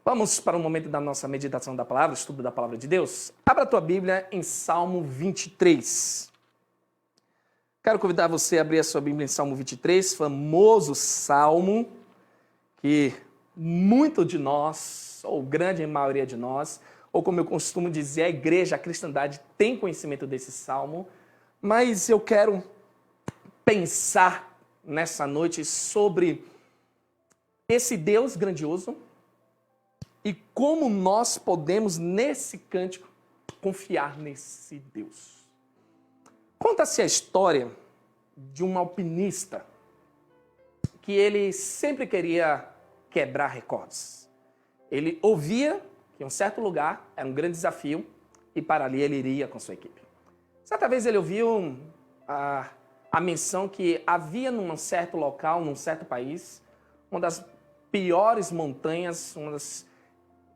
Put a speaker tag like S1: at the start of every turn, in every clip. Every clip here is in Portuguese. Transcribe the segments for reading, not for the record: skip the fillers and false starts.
S1: Vamos para o momento da nossa meditação da palavra, estudo da palavra de Deus. Abra a tua Bíblia em Salmo 23. Quero convidar você a abrir a sua Bíblia em Salmo 23, famoso salmo que muito de nós, ou grande maioria de nós, ou como eu costumo dizer, a igreja, a cristandade tem conhecimento desse salmo, mas eu quero pensar nessa noite sobre esse Deus grandioso e como nós podemos, nesse cântico, confiar nesse Deus. Conta-se a história de um alpinista que ele sempre queria quebrar recordes. Ele ouvia que em um certo lugar era um grande desafio e para ali ele iria com sua equipe. Certa vez ele ouviu a menção que havia num certo local, num certo país, uma das piores montanhas, uma das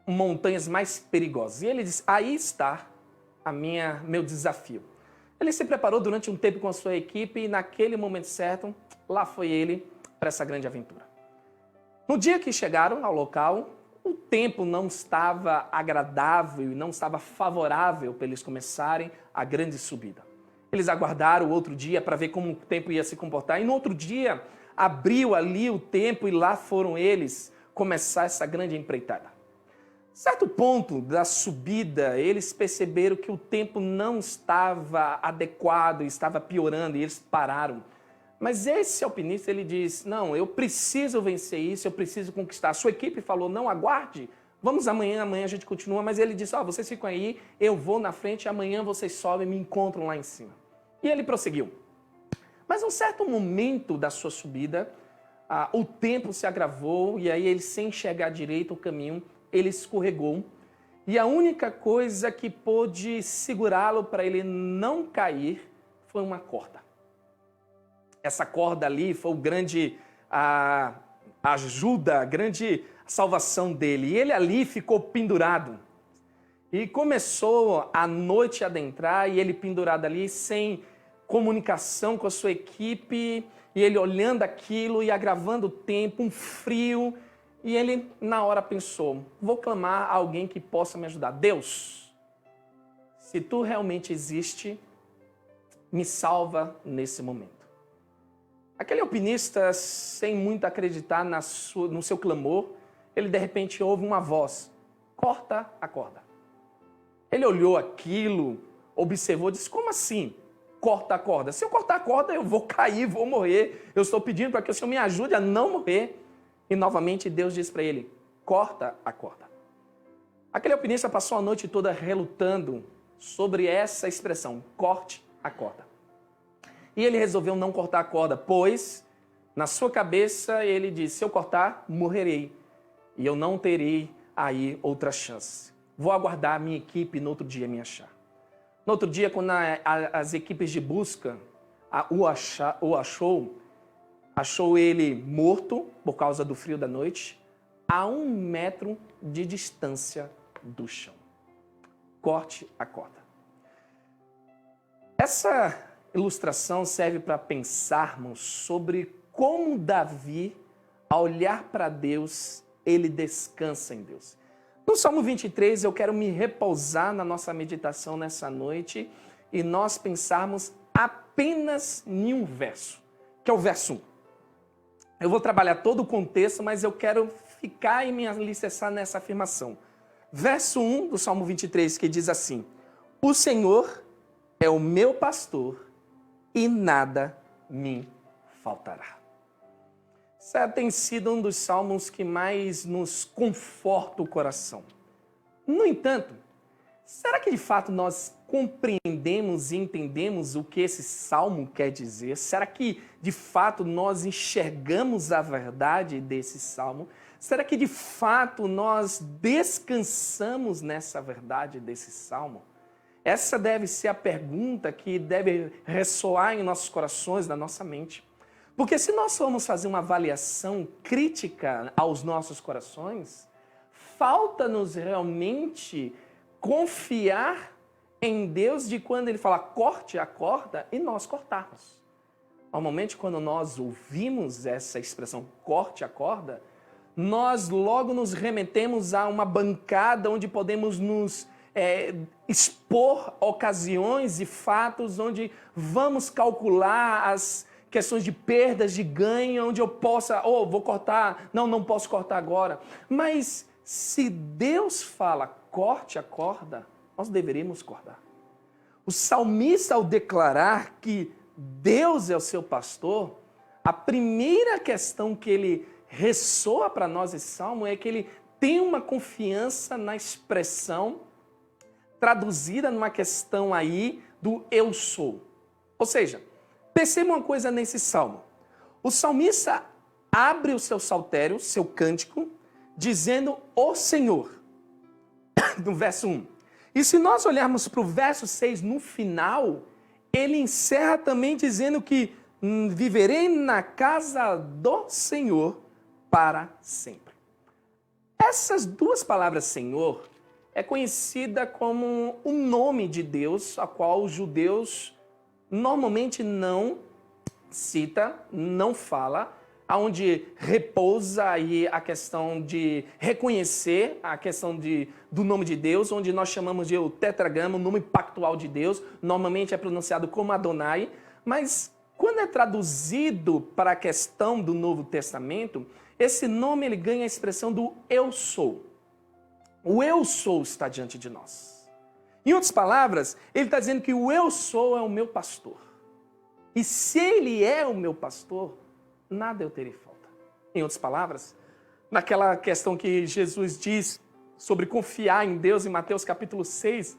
S1: montanhas mais perigosas. E ele disse, aí está meu desafio. Ele se preparou durante um tempo com a sua equipe e naquele momento certo, lá foi ele para essa grande aventura. No dia que chegaram ao local, o tempo não estava agradável e não estava favorável para eles começarem a grande subida. Eles aguardaram o outro dia para ver como o tempo ia se comportar e no outro dia abriu ali o tempo e lá foram eles começar essa grande empreitada. Certo ponto da subida, eles perceberam que o tempo não estava adequado, estava piorando e eles pararam. Mas esse alpinista, ele diz, não, eu preciso vencer isso, eu preciso conquistar. A sua equipe falou, não, aguarde, vamos amanhã a gente continua. Mas ele disse, vocês ficam aí, eu vou na frente, amanhã vocês sobem e me encontram lá em cima. E ele prosseguiu. Mas em um certo momento da sua subida, o tempo se agravou e aí ele, sem enxergar direito o caminho, ele escorregou e a única coisa que pôde segurá-lo para ele não cair foi uma corda. Essa corda ali foi o grande ajuda, a grande salvação dele. E ele ali ficou pendurado. E começou a noite a adentrar e ele pendurado ali sem comunicação com a sua equipe e ele olhando aquilo e agravando o tempo, um frio. E ele, na hora, pensou, vou clamar a alguém que possa me ajudar. Deus, se tu realmente existe, me salva nesse momento. Aquele alpinista, sem muito acreditar no seu clamor, ele de repente ouve uma voz, corta a corda. Ele olhou aquilo, observou, disse, como assim? Corta a corda. Se eu cortar a corda, eu vou cair, vou morrer. Eu estou pedindo para que o Senhor me ajude a não morrer. E novamente Deus diz para ele, corta a corda. Aquele alpinista passou a noite toda relutando sobre essa expressão, corte a corda. E ele resolveu não cortar a corda, pois na sua cabeça ele disse, se eu cortar, morrerei. E eu não terei aí outra chance. Vou aguardar a minha equipe no outro dia me achar. No outro dia, quando as equipes de busca o achou ele morto por causa do frio da noite, a 1 metro de distância do chão. Corte a corda. Essa ilustração serve para pensarmos sobre como Davi, ao olhar para Deus, ele descansa em Deus. No Salmo 23, eu quero me repousar na nossa meditação nessa noite e nós pensarmos apenas em um verso, que é o verso 1. Eu vou trabalhar todo o contexto, mas eu quero ficar e me alicerçar nessa afirmação. Verso 1 do Salmo 23, que diz assim, o Senhor é o meu pastor e nada me faltará. Esse tem sido um dos salmos que mais nos conforta o coração. No entanto, será que de fato nós compreendemos e entendemos o que esse salmo quer dizer? Será que de fato nós enxergamos a verdade desse salmo? Será que de fato nós descansamos nessa verdade desse salmo? Essa deve ser a pergunta que deve ressoar em nossos corações, na nossa mente. Porque se nós formos fazer uma avaliação crítica aos nossos corações, falta-nos realmente confiar em Deus de quando Ele fala corte a corda e nós cortarmos. Normalmente, quando nós ouvimos essa expressão corte a corda, nós logo nos remetemos a uma bancada onde podemos nos expor ocasiões e fatos, onde vamos calcular as questões de perdas, de ganho, onde eu possa, vou cortar, não posso cortar agora. Mas se Deus fala, corte a corda, nós deveríamos cortar. O salmista, ao declarar que Deus é o seu pastor, a primeira questão que ele ressoa para nós esse salmo é que ele tem uma confiança na expressão traduzida numa questão aí do eu sou. Ou seja, perceba uma coisa nesse salmo. O salmista abre o seu saltério, seu cântico, dizendo o Senhor, no verso 1. E se nós olharmos para o verso 6, no final, ele encerra também dizendo que viverei na casa do Senhor para sempre. Essas duas palavras Senhor é conhecida como o nome de Deus, a qual os judeus normalmente não cita, não fala, onde repousa aí a questão de reconhecer a questão do nome de Deus, onde nós chamamos de o tetragrama, o nome pactual de Deus, normalmente é pronunciado como Adonai, mas quando é traduzido para a questão do Novo Testamento, esse nome ele ganha a expressão do eu sou. O eu sou está diante de nós. Em outras palavras, ele está dizendo que o eu sou é o meu pastor. E se ele é o meu pastor, nada eu terei falta. Em outras palavras, naquela questão que Jesus diz sobre confiar em Deus, em Mateus capítulo 6,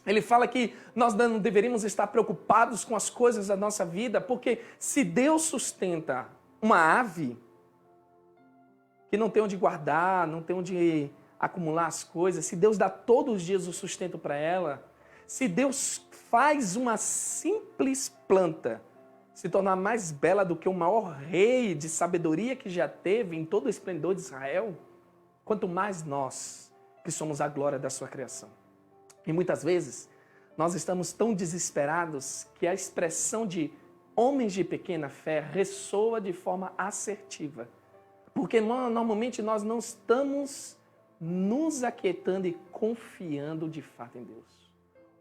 S1: ele fala que nós não deveríamos estar preocupados com as coisas da nossa vida, porque se Deus sustenta uma ave que não tem onde guardar, não tem onde acumular as coisas, se Deus dá todos os dias o sustento para ela, se Deus faz uma simples planta se tornar mais bela do que o maior rei de sabedoria que já teve em todo o esplendor de Israel, quanto mais nós, que somos a glória da sua criação. E muitas vezes, nós estamos tão desesperados que a expressão de homens de pequena fé ressoa de forma assertiva. Porque normalmente nós não estamos nos aquietando e confiando de fato em Deus.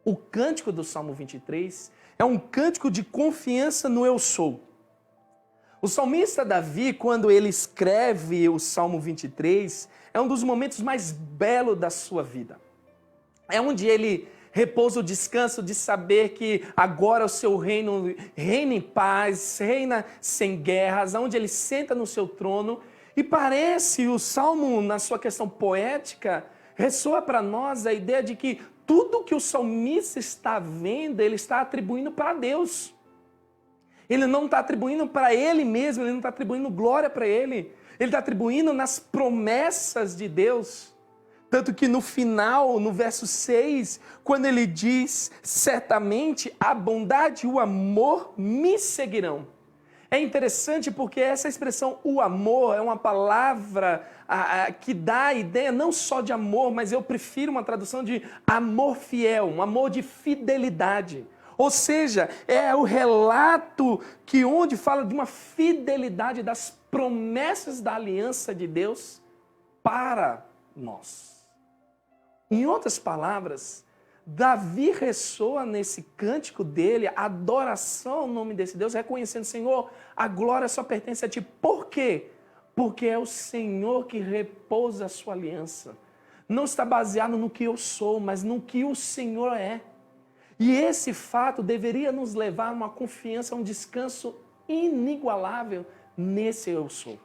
S1: O cântico do Salmo 23 é um cântico de confiança no eu sou. O salmista Davi, quando ele escreve o Salmo 23, é um dos momentos mais belos da sua vida. É onde ele repousa o descanso de saber que agora o seu reino reina em paz, reina sem guerras, onde ele senta no seu trono. E parece o Salmo, na sua questão poética, ressoa para nós a ideia de que tudo que o salmista está vendo, ele está atribuindo para Deus. Ele não está atribuindo para ele mesmo, ele não está atribuindo glória para ele. Ele está atribuindo nas promessas de Deus. Tanto que no final, no verso 6, quando ele diz, certamente a bondade e o amor me seguirão. É interessante porque essa expressão, o amor, é uma palavra que dá a ideia não só de amor, mas eu prefiro uma tradução de amor fiel, um amor de fidelidade. Ou seja, é o relato que onde fala de uma fidelidade das promessas da aliança de Deus para nós. Em outras palavras, Davi ressoa nesse cântico dele, a adoração ao nome desse Deus, reconhecendo, Senhor, a glória só pertence a Ti. Por quê? Porque é o Senhor que repousa a sua aliança. Não está baseado no que eu sou, mas no que o Senhor é. E esse fato deveria nos levar a uma confiança, a um descanso inigualável nesse eu sou.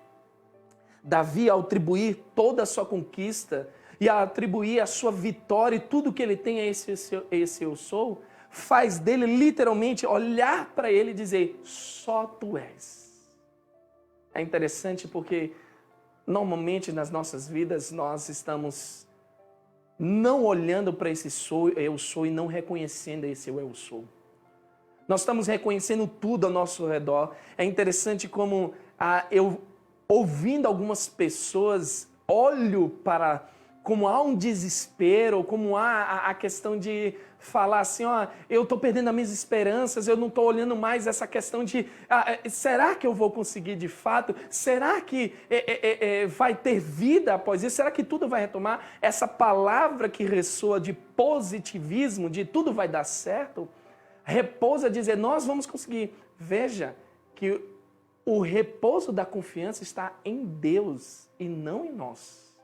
S1: Davi, ao atribuir toda a sua conquista e a atribuir a sua vitória e tudo que ele tem a esse eu sou, faz dele literalmente olhar para ele e dizer, só tu és. É interessante porque normalmente nas nossas vidas nós estamos não olhando para esse eu sou e não reconhecendo esse eu sou. Nós estamos reconhecendo tudo ao nosso redor. É interessante como eu, ouvindo algumas pessoas, olho para como há um desespero, como há a questão de falar assim, ó, eu estou perdendo as minhas esperanças, eu não estou olhando mais essa questão de, será que eu vou conseguir de fato? Será que vai ter vida após isso? Será que tudo vai retomar? Essa palavra que ressoa de positivismo, de tudo vai dar certo, repousa a dizer, nós vamos conseguir. Veja que o repouso da confiança está em Deus e não em nós.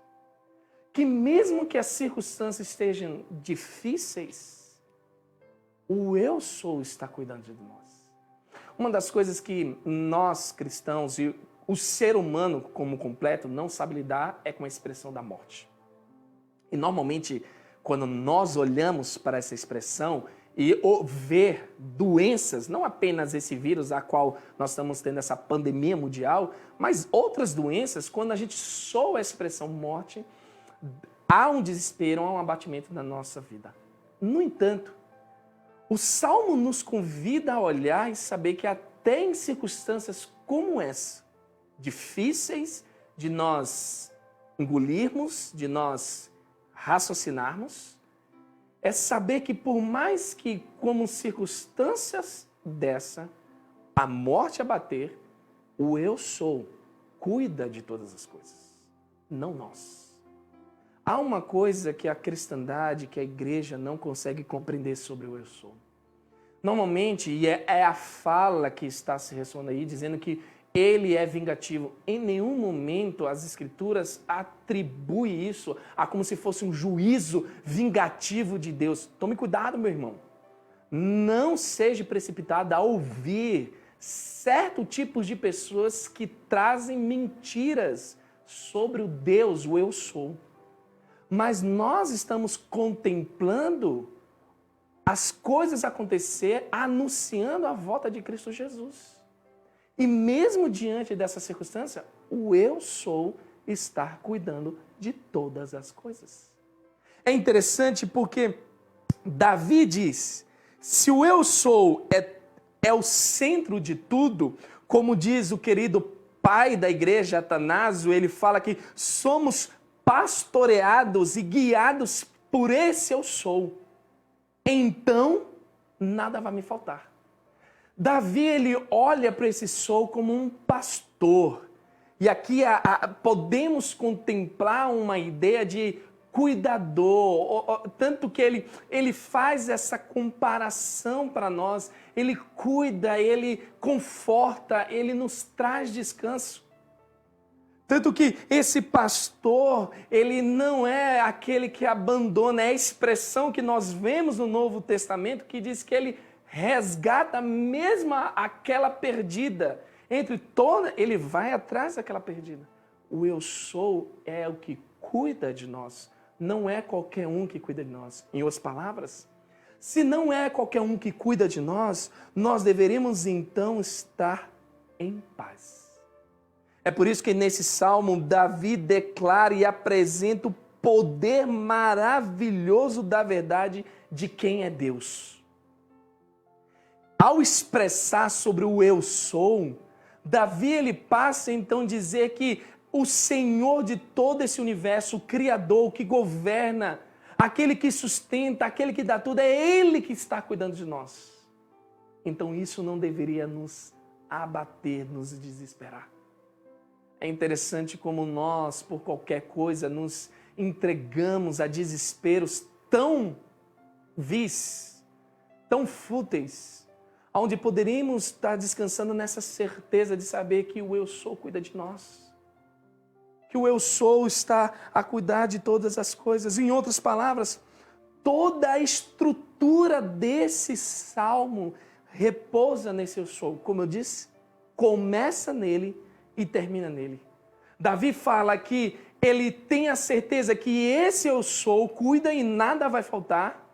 S1: Que mesmo que as circunstâncias estejam difíceis, o eu sou está cuidando de nós. Uma das coisas que nós cristãos e o ser humano como completo não sabe lidar é com a expressão da morte. E normalmente, quando nós olhamos para essa expressão e ver doenças, não apenas esse vírus a qual nós estamos tendo essa pandemia mundial, mas outras doenças, quando a gente soa a expressão morte, há um desespero, há um abatimento na nossa vida. No entanto, o Salmo nos convida a olhar e saber que até em circunstâncias como essa, difíceis de nós engolirmos, de nós raciocinarmos, é saber que por mais que, como circunstâncias dessa, a morte abater, o eu sou cuida de todas as coisas, não nós. Há uma coisa que a cristandade, que a igreja não consegue compreender sobre o eu sou. Normalmente, e é a fala que está se ressoando aí, dizendo que ele é vingativo. Em nenhum momento as escrituras atribuem isso a como se fosse um juízo vingativo de Deus. Tome cuidado, meu irmão. Não seja precipitado a ouvir certo tipo de pessoas que trazem mentiras sobre o Deus, o eu sou. Mas nós estamos contemplando as coisas acontecer, anunciando a volta de Cristo Jesus. E mesmo diante dessa circunstância, o eu sou está cuidando de todas as coisas. É interessante porque Davi diz, se o eu sou é o centro de tudo, como diz o querido pai da igreja, Atanásio, ele fala que somos pastoreados e guiados por esse eu sou. Então, nada vai me faltar. Davi, ele olha para esse sou como um pastor. E aqui podemos contemplar uma ideia de cuidador. Tanto que ele faz essa comparação para nós. Ele cuida, ele conforta, ele nos traz descanso. Tanto que esse pastor, ele não é aquele que abandona, é a expressão que nós vemos no Novo Testamento que diz que ele resgata mesmo aquela perdida. Entre toda, ele vai atrás daquela perdida. O eu sou é o que cuida de nós. Não é qualquer um que cuida de nós. Em outras palavras, se não é qualquer um que cuida de nós, nós deveríamos então estar em paz. É por isso que nesse salmo, Davi declara e apresenta o poder maravilhoso da verdade de quem é Deus. Ao expressar sobre o eu sou, Davi ele passa então a dizer que o Senhor de todo esse universo, o Criador, o que governa, aquele que sustenta, aquele que dá tudo, é Ele que está cuidando de nós. Então isso não deveria nos abater, nos desesperar. É interessante como nós, por qualquer coisa, nos entregamos a desesperos tão vis, tão fúteis, onde poderíamos estar descansando nessa certeza de saber que o eu sou cuida de nós. Que o eu sou está a cuidar de todas as coisas. Em outras palavras, toda a estrutura desse salmo repousa nesse eu sou. Como eu disse, começa nele e termina nele. Davi fala que ele tem a certeza que esse eu sou cuida e nada vai faltar.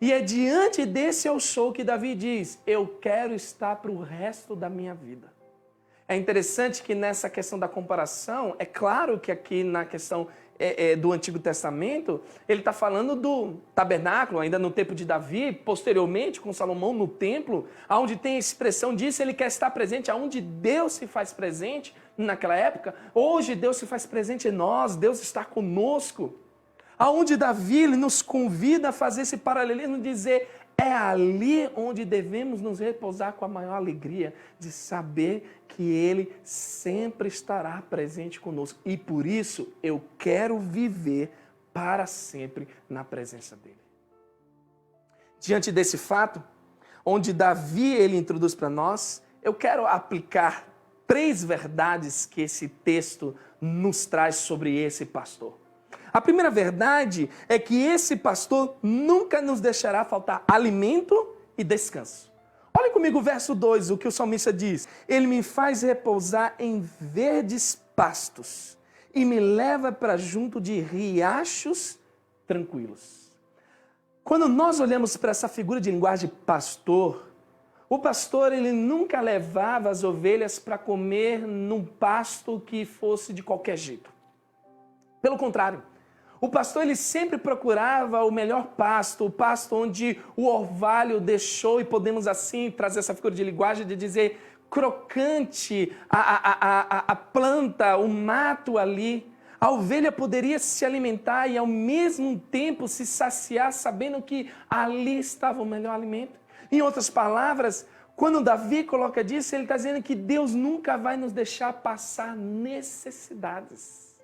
S1: E é diante desse eu sou que Davi diz, eu quero estar para o resto da minha vida. É interessante que nessa questão da comparação, é claro que aqui na questão do Antigo Testamento, ele está falando do tabernáculo, ainda no tempo de Davi, posteriormente com Salomão no templo, onde tem a expressão disso, ele quer estar presente, onde Deus se faz presente naquela época. Hoje Deus se faz presente em nós, Deus está conosco. Aonde Davi ele nos convida a fazer esse paralelismo, dizer, é ali onde devemos nos repousar com a maior alegria, de saber que Ele sempre estará presente conosco. E por isso eu quero viver para sempre na presença dEle. Diante desse fato, onde Davi ele introduz para nós, eu quero aplicar 3 verdades que esse texto nos traz sobre esse pastor. A primeira verdade é que esse pastor nunca nos deixará faltar alimento e descanso. Olha comigo o verso 2, o que o salmista diz. Ele me faz repousar em verdes pastos e me leva para junto de riachos tranquilos. Quando nós olhamos para essa figura de linguagem pastor, o pastor ele nunca levava as ovelhas para comer num pasto que fosse de qualquer jeito. Pelo contrário, o pastor ele sempre procurava o melhor pasto, o pasto onde o orvalho deixou, e podemos assim trazer essa figura de linguagem de dizer crocante, a planta, o mato ali. A ovelha poderia se alimentar e ao mesmo tempo se saciar sabendo que ali estava o melhor alimento. Em outras palavras, quando Davi coloca disso, ele está dizendo que Deus nunca vai nos deixar passar necessidades.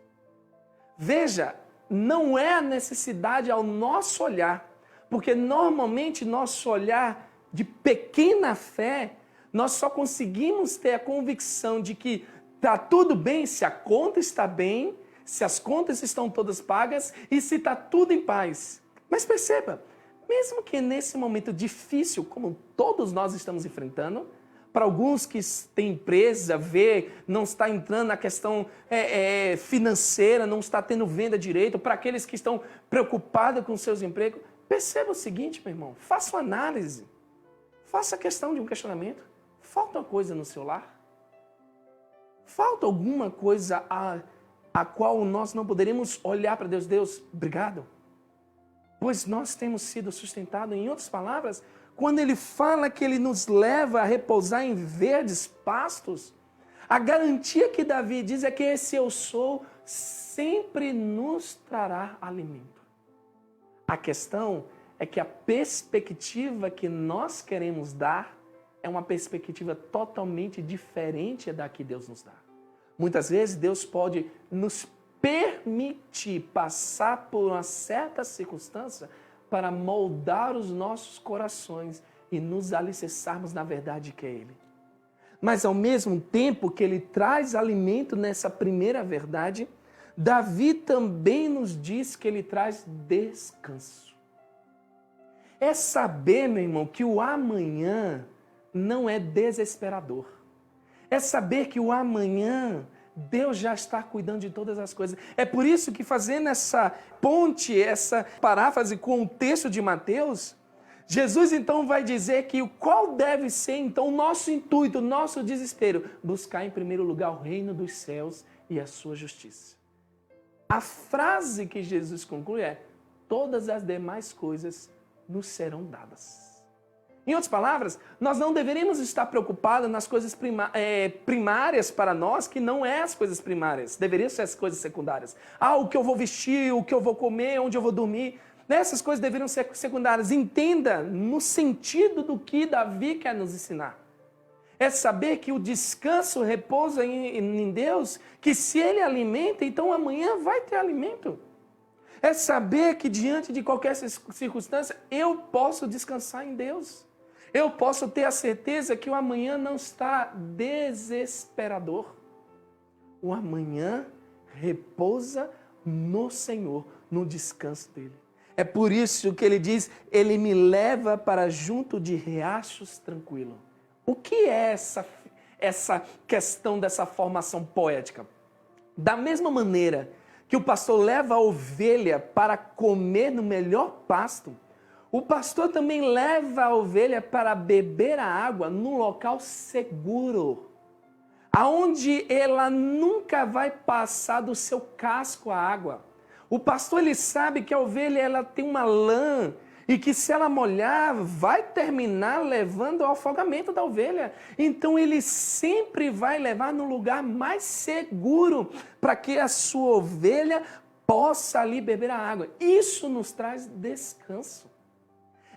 S1: Veja, não é a necessidade ao nosso olhar, porque normalmente nosso olhar de pequena fé, nós só conseguimos ter a convicção de que está tudo bem se a conta está bem, se as contas estão todas pagas e se está tudo em paz. Mas perceba, mesmo que nesse momento difícil, como todos nós estamos enfrentando, para alguns que têm empresa, não está entrando na questão financeira, não está tendo venda direito, para aqueles que estão preocupados com seus empregos, perceba o seguinte, meu irmão, faça uma análise, faça a questão de um questionamento. Falta uma coisa no seu lar? Falta alguma coisa a qual nós não poderíamos olhar para Deus? Deus, obrigado, pois nós temos sido sustentados. Em outras palavras, quando ele fala que ele nos leva a repousar em verdes pastos, a garantia que Davi diz é que esse eu sou sempre nos trará alimento. A questão é que a perspectiva que nós queremos dar é uma perspectiva totalmente diferente da que Deus nos dá. Muitas vezes Deus pode nos permitir passar por uma certa circunstância para moldar os nossos corações e nos alicerçarmos na verdade que é Ele. Mas ao mesmo tempo que Ele traz alimento nessa primeira verdade, Davi também nos diz que Ele traz descanso. É saber, meu irmão, que o amanhã não é desesperador. É saber que o amanhã Deus já está cuidando de todas as coisas. É por isso que, fazendo essa ponte, essa paráfrase com o texto de Mateus, Jesus então vai dizer que qual deve ser então o nosso intuito, o nosso desespero? Buscar em primeiro lugar o reino dos céus e a sua justiça. A frase que Jesus conclui é: todas as demais coisas nos serão dadas. Em outras palavras, nós não deveríamos estar preocupados nas coisas primárias para nós, que não é as coisas primárias, deveriam ser as coisas secundárias. O que eu vou vestir, o que eu vou comer, onde eu vou dormir, essas coisas deveriam ser secundárias. Entenda no sentido do que Davi quer nos ensinar. É saber que o descanso repousa em Deus, que se Ele alimenta, então amanhã vai ter alimento. É saber que diante de qualquer circunstância, eu posso descansar em Deus. Eu posso ter a certeza que o amanhã não está desesperador. O amanhã repousa no Senhor, no descanso dEle. É por isso que ele diz, Ele me leva para junto de riachos tranquilos. O que é essa questão dessa formação poética? Da mesma maneira que o pastor leva a ovelha para comer no melhor pasto, o pastor também leva a ovelha para beber a água num local seguro, aonde ela nunca vai passar do seu casco a água. O pastor ele sabe que a ovelha ela tem uma lã e que se ela molhar vai terminar levando ao afogamento da ovelha. Então ele sempre vai levar no lugar mais seguro para que a sua ovelha possa ali beber a água. Isso nos traz descanso.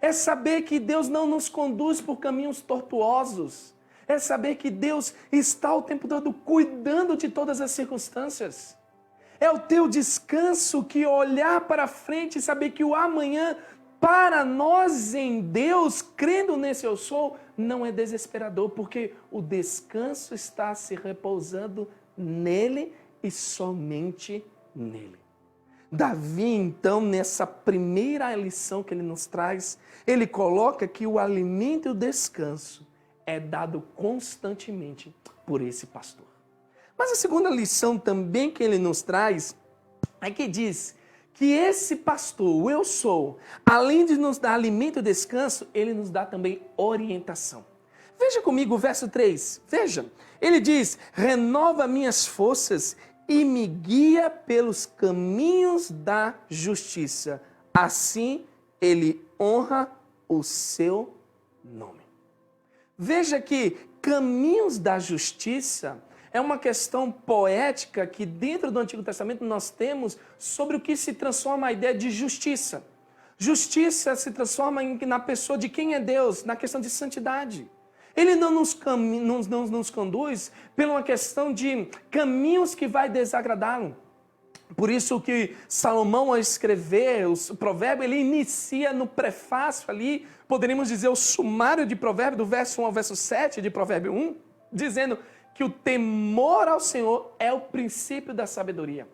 S1: É saber que Deus não nos conduz por caminhos tortuosos. É saber que Deus está o tempo todo cuidando de todas as circunstâncias. É o teu descanso que olhar para frente e saber que o amanhã, para nós em Deus, crendo nesse eu sou, não é desesperador, porque o descanso está se repousando nele e somente nele. Davi, então, nessa primeira lição que ele nos traz, ele coloca que o alimento e o descanso é dado constantemente por esse pastor. Mas a segunda lição também que ele nos traz é que diz que esse pastor, o eu sou, além de nos dar alimento e descanso, ele nos dá também orientação. Veja comigo o verso 3, veja, ele diz, renova minhas forças e me guia pelos caminhos da justiça. Assim ele honra o seu nome. Veja que caminhos da justiça é uma questão poética que dentro do Antigo Testamento nós temos sobre o que se transforma a ideia de justiça. Justiça se transforma na pessoa de quem é Deus, na questão de santidade. Ele não nos conduz por uma questão de caminhos que vai desagradá-lo. Por isso que Salomão, ao escrever o provérbio, ele inicia no prefácio ali, poderíamos dizer o sumário de provérbio, do verso 1 ao verso 7 de provérbio 1, dizendo que o temor ao Senhor é o princípio da sabedoria.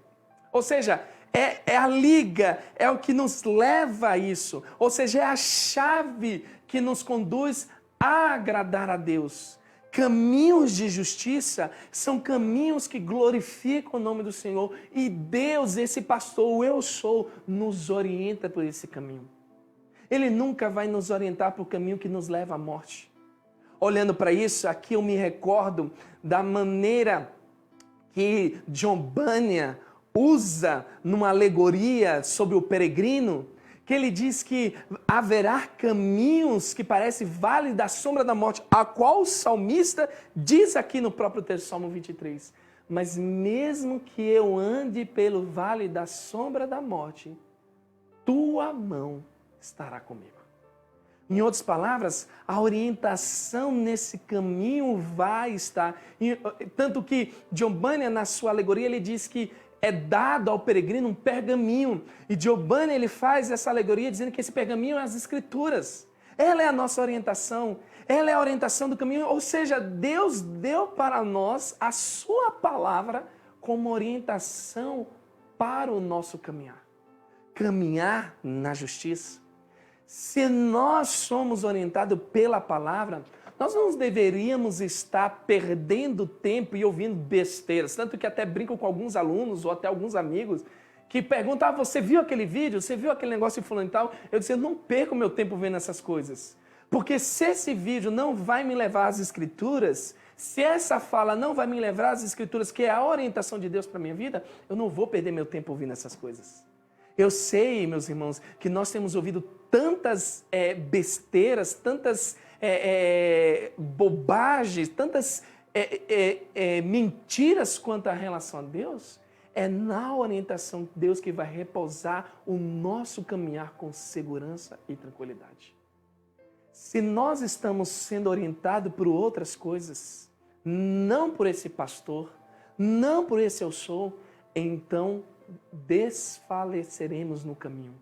S1: Ou seja, é a liga, é o que nos leva a isso. Ou seja, é a chave que nos conduz a agradar a Deus. Caminhos de justiça são caminhos que glorificam o nome do Senhor. E Deus, esse pastor, o eu sou, nos orienta por esse caminho. Ele nunca vai nos orientar para o caminho que nos leva à morte. Olhando para isso, aqui eu me recordo da maneira que John Bunyan usa numa alegoria sobre o peregrino, que ele diz que haverá caminhos que parecem vale da sombra da morte, a qual o salmista diz aqui no próprio texto, Salmo 23. Mas mesmo que eu ande pelo vale da sombra da morte, tua mão estará comigo. Em outras palavras, a orientação nesse caminho vai estar. Tanto que John Bunyan, na sua alegoria, ele diz que é dado ao peregrino um pergaminho. E John Bunyan, ele faz essa alegoria dizendo que esse pergaminho é as Escrituras. Ela é a nossa orientação. Ela é a orientação do caminho. Ou seja, Deus deu para nós a sua palavra como orientação para o nosso caminhar. Caminhar na justiça. Se nós somos orientados pela palavra, nós não deveríamos estar perdendo tempo e ouvindo besteiras. Tanto que até brinco com alguns alunos ou até alguns amigos que perguntam, você viu aquele vídeo? Você viu aquele negócio de fulano e tal? Eu disse, eu não perco meu tempo vendo essas coisas. Porque se esse vídeo não vai me levar às Escrituras, se essa fala não vai me levar às Escrituras, que é a orientação de Deus para a minha vida, eu não vou perder meu tempo ouvindo essas coisas. Eu sei, meus irmãos, que nós temos ouvido tantas besteiras, tantas bobagens, tantas mentiras quanto à relação a Deus. É na orientação de Deus que vai repousar o nosso caminhar com segurança e tranquilidade. Se nós estamos sendo orientados por outras coisas, não por esse pastor, não por esse eu sou, então desfaleceremos no caminho,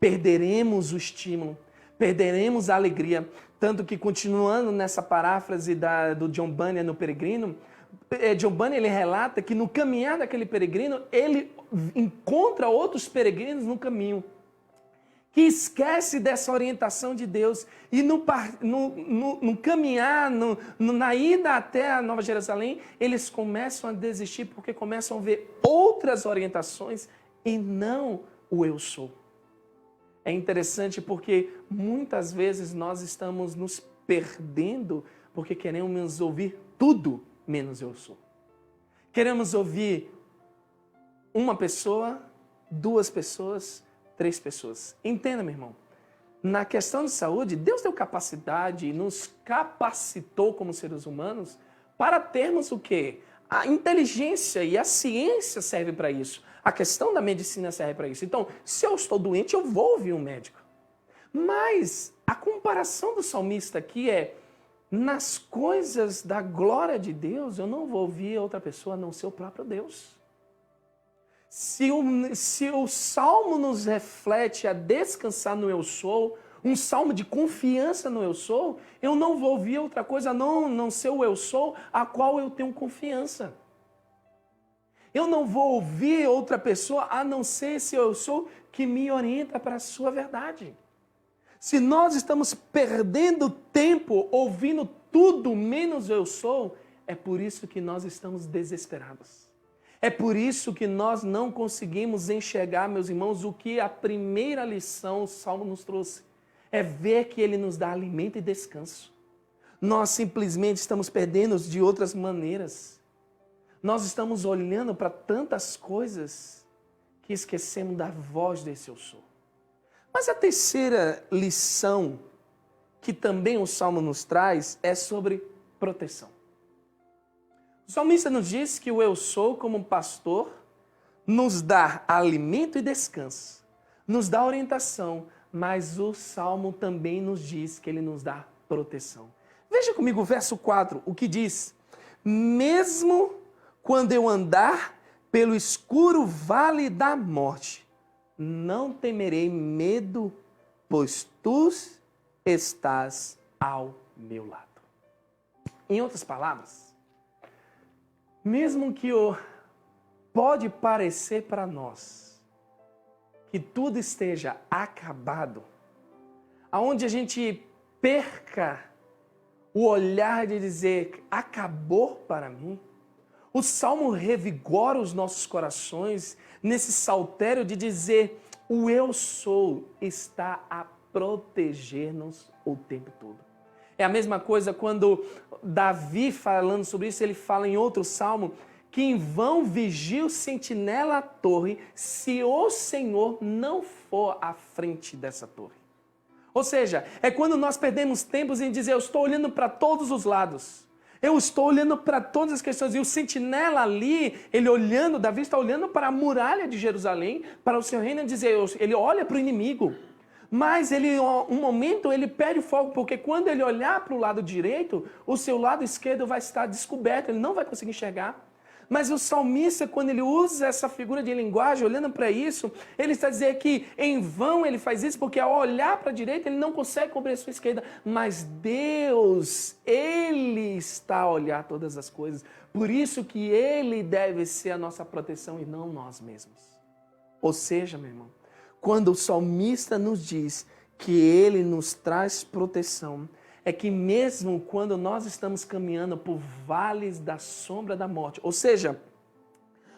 S1: perderemos o estímulo, perderemos a alegria. Tanto que, continuando nessa paráfrase do John Bunyan no Peregrino, John Bunyan ele relata que no caminhar daquele peregrino, ele encontra outros peregrinos no caminho, que esquece dessa orientação de Deus e no caminhar, na ida até a Nova Jerusalém, eles começam a desistir porque começam a ver outras orientações e não o eu sou. É interessante porque muitas vezes nós estamos nos perdendo porque queremos ouvir tudo menos eu sou. Queremos ouvir uma pessoa, duas pessoas, 3 pessoas. Entenda, meu irmão, na questão de saúde, Deus deu capacidade e nos capacitou como seres humanos para termos o quê? A inteligência e a ciência servem para isso. A questão da medicina serve para isso. Então, se eu estou doente, eu vou ouvir um médico. Mas a comparação do salmista aqui é: nas coisas da glória de Deus, eu não vou ouvir outra pessoa a não ser o próprio Deus. Se o salmo nos reflete a descansar no eu sou, um salmo de confiança no eu sou, eu não vou ouvir outra coisa a não ser o eu sou, a qual eu tenho confiança. Eu não vou ouvir outra pessoa a não ser esse eu sou que me orienta para a sua verdade. Se nós estamos perdendo tempo ouvindo tudo menos eu sou, é por isso que nós estamos desesperados. É por isso que nós não conseguimos enxergar, meus irmãos, o que a primeira lição o Salmo nos trouxe. É ver que ele nos dá alimento e descanso. Nós simplesmente estamos perdendo de outras maneiras. Nós estamos olhando para tantas coisas que esquecemos da voz desse eu sou. Mas a terceira lição que também o Salmo nos traz é sobre proteção. O salmista nos diz que o eu sou, como pastor, nos dá alimento e descanso, nos dá orientação, mas o Salmo também nos diz que ele nos dá proteção. Veja comigo o verso 4, o que diz: mesmo quando eu andar pelo escuro vale da morte, não temerei medo, pois tu estás ao meu lado. Em outras palavras, mesmo que pode parecer para nós que tudo esteja acabado, aonde a gente perca o olhar de dizer acabou para mim, o Salmo revigora os nossos corações nesse saltério de dizer o eu sou está a proteger-nos o tempo todo. É a mesma coisa quando Davi, falando sobre isso, ele fala em outro salmo que em vão vigia o sentinela à torre se o Senhor não for à frente dessa torre. Ou seja, é quando nós perdemos tempos em dizer eu estou olhando para todos os lados. Eu estou olhando para todas as questões. E o sentinela ali, ele olhando, Davi está olhando para a muralha de Jerusalém, para o seu reino, e dizer, ele olha para o inimigo. Mas um momento ele perde o foco, porque quando ele olhar para o lado direito, o seu lado esquerdo vai estar descoberto, ele não vai conseguir enxergar. Mas o salmista, quando ele usa essa figura de linguagem, olhando para isso, ele está dizendo que em vão ele faz isso, porque ao olhar para a direita ele não consegue cobrir a sua esquerda. Mas Deus, Ele está a olhar todas as coisas. Por isso que Ele deve ser a nossa proteção e não nós mesmos. Ou seja, meu irmão, quando o salmista nos diz que Ele nos traz proteção, é que mesmo quando nós estamos caminhando por vales da sombra da morte, ou seja,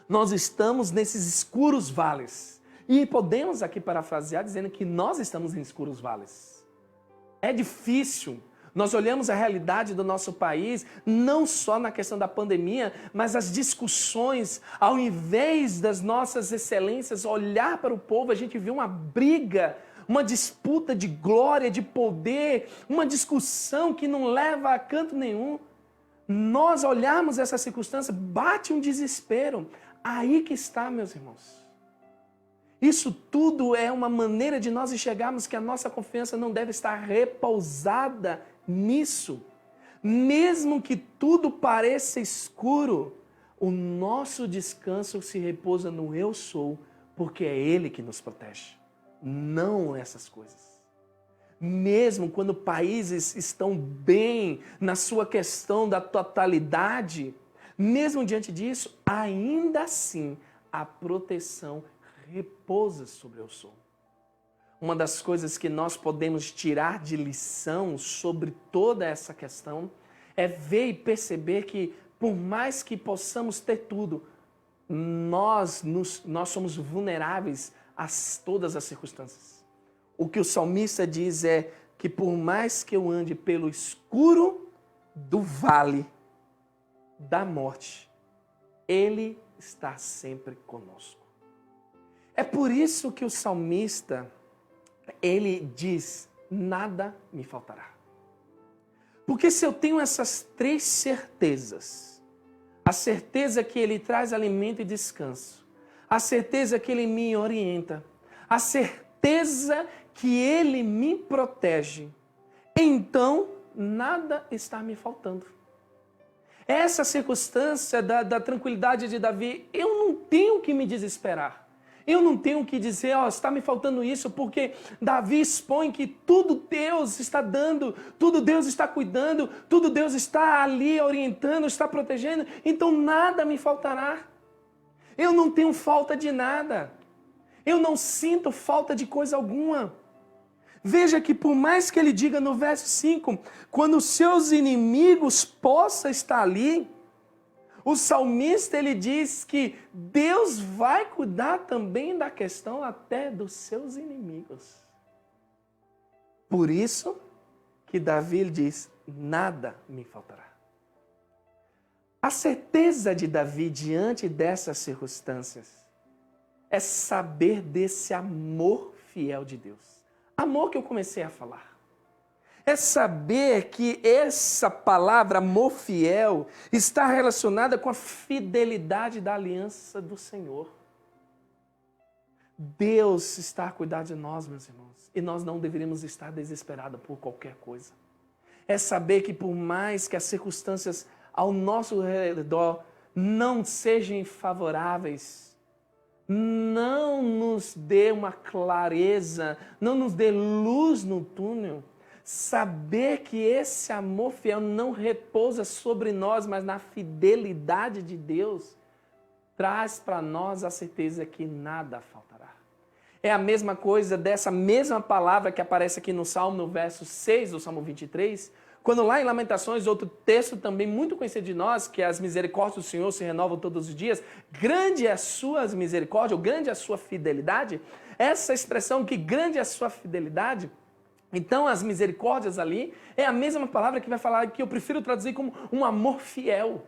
S1: nós estamos nesses escuros vales, e podemos aqui parafrasear dizendo que nós estamos em escuros vales. É difícil. Nós olhamos a realidade do nosso país, não só na questão da pandemia, mas as discussões, ao invés das nossas excelências, olhar para o povo, a gente vê uma briga, uma disputa de glória, de poder, uma discussão que não leva a canto nenhum. Nós olharmos essa circunstância, bate um desespero. Aí que está, meus irmãos. Isso tudo é uma maneira de nós enxergarmos que a nossa confiança não deve estar repousada nisso. Mesmo que tudo pareça escuro, o nosso descanso se repousa no eu sou, porque é Ele que nos protege. Não essas coisas. Mesmo quando países estão bem na sua questão da totalidade, mesmo diante disso, ainda assim a proteção repousa sobre o eu sou. Uma das coisas que nós podemos tirar de lição sobre toda essa questão é ver e perceber que, por mais que possamos ter tudo, nós somos vulneráveis a todas as circunstâncias. O que o salmista diz é que por mais que eu ande pelo escuro do vale da morte, Ele está sempre conosco. É por isso que o salmista, ele diz, nada me faltará. Porque se eu tenho essas três certezas, a certeza que Ele traz alimento e descanso, a certeza que Ele me orienta, a certeza que Ele me protege, então nada está me faltando. Essa circunstância da tranquilidade de Davi, eu não tenho que me desesperar. Eu não tenho que dizer, está me faltando isso, porque Davi expõe que tudo Deus está dando, tudo Deus está cuidando, tudo Deus está ali orientando, está protegendo, então nada me faltará. Eu não tenho falta de nada. Eu não sinto falta de coisa alguma. Veja que por mais que ele diga no verso 5, quando os seus inimigos possam estar ali, o salmista ele diz que Deus vai cuidar também da questão até dos seus inimigos. Por isso que Davi diz, nada me faltará. A certeza de Davi diante dessas circunstâncias é saber desse amor fiel de Deus. Amor que eu comecei a falar. É saber que essa palavra amor fiel está relacionada com a fidelidade da aliança do Senhor. Deus está a cuidar de nós, meus irmãos, e nós não deveríamos estar desesperados por qualquer coisa. É saber que por mais que as circunstâncias ao nosso redor não sejam favoráveis, não nos dê uma clareza, não nos dê luz no túnel, saber que esse amor fiel não repousa sobre nós, mas na fidelidade de Deus, traz para nós a certeza que nada faltará. É a mesma coisa dessa mesma palavra que aparece aqui no Salmo, no verso 6 do Salmo 23, quando lá em Lamentações, outro texto também muito conhecido de nós, que as misericórdias do Senhor se renovam todos os dias, grande é a sua misericórdia, ou grande é a sua fidelidade, essa expressão que grande é a sua fidelidade, então as misericórdias ali, é a mesma palavra que vai falar, que eu prefiro traduzir como um amor fiel.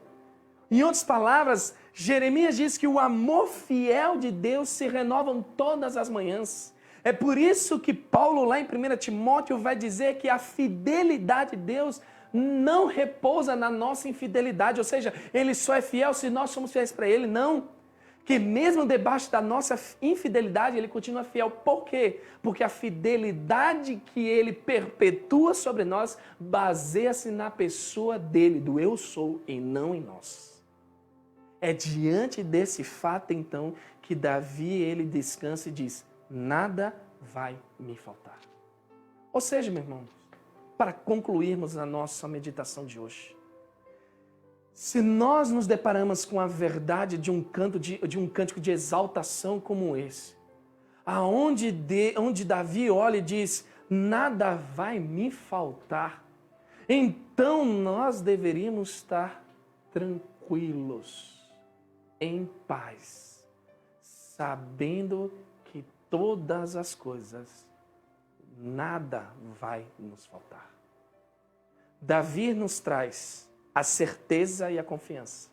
S1: Em outras palavras, Jeremias diz que o amor fiel de Deus se renova todas as manhãs. É por isso que Paulo, lá em 1 Timóteo, vai dizer que a fidelidade de Deus não repousa na nossa infidelidade. Ou seja, Ele só é fiel se nós somos fiéis para Ele. Não. Que mesmo debaixo da nossa infidelidade, Ele continua fiel. Por quê? Porque a fidelidade que Ele perpetua sobre nós baseia-se na pessoa dEle, do eu sou, e não em nós. É diante desse fato, então, que Davi, ele descansa e diz, nada vai me faltar. Ou seja, meu irmão, para concluirmos a nossa meditação de hoje, se nós nos deparamos com a verdade de um cântico de exaltação como esse, onde Davi olha e diz, nada vai me faltar, então nós deveríamos estar tranquilos, em paz, sabendo que todas as coisas, nada vai nos faltar. Davi nos traz a certeza e a confiança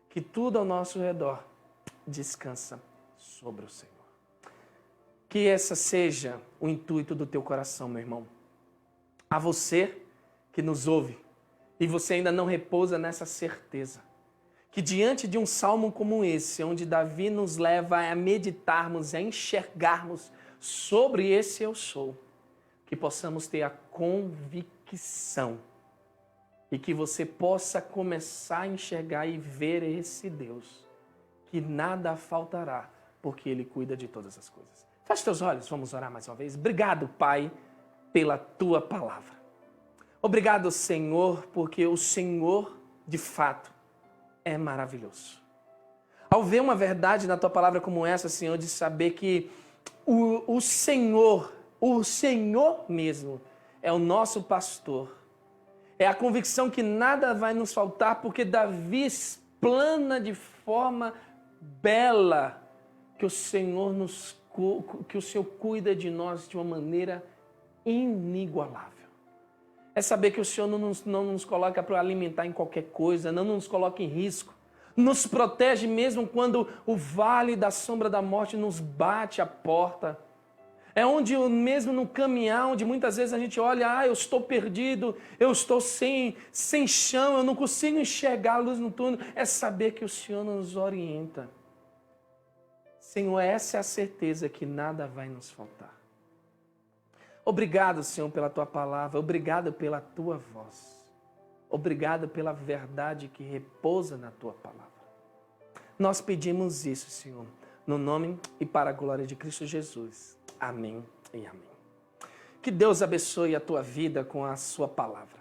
S1: que tudo ao nosso redor descansa sobre o Senhor. Que esse seja o intuito do teu coração, meu irmão. A você que nos ouve e você ainda não repousa nessa certeza, que diante de um salmo como esse, onde Davi nos leva a meditarmos, a enxergarmos sobre esse eu sou, que possamos ter a convicção e que você possa começar a enxergar e ver esse Deus, que nada faltará, porque Ele cuida de todas as coisas. Feche teus olhos, vamos orar mais uma vez. Obrigado, Pai, pela Tua palavra. Obrigado, Senhor, porque o Senhor, de fato, é maravilhoso. Ao ver uma verdade na Tua palavra como essa, Senhor, de saber que o Senhor mesmo, é o nosso pastor. É a convicção que nada vai nos faltar, porque Davi explana de forma bela que o Senhor cuida de nós de uma maneira inigualável. É saber que o Senhor não nos coloca para alimentar em qualquer coisa, não nos coloca em risco, nos protege mesmo quando o vale da sombra da morte nos bate à porta. É onde mesmo no caminhar, onde muitas vezes a gente olha, eu estou perdido, eu estou sem chão, eu não consigo enxergar a luz no túnel. É saber que o Senhor nos orienta. Senhor, essa é a certeza que nada vai nos faltar. Obrigado, Senhor, pela Tua palavra. Obrigado pela Tua voz. Obrigado pela verdade que repousa na Tua palavra. Nós pedimos isso, Senhor, no nome e para a glória de Cristo Jesus. Amém e amém. Que Deus abençoe a tua vida com a sua palavra.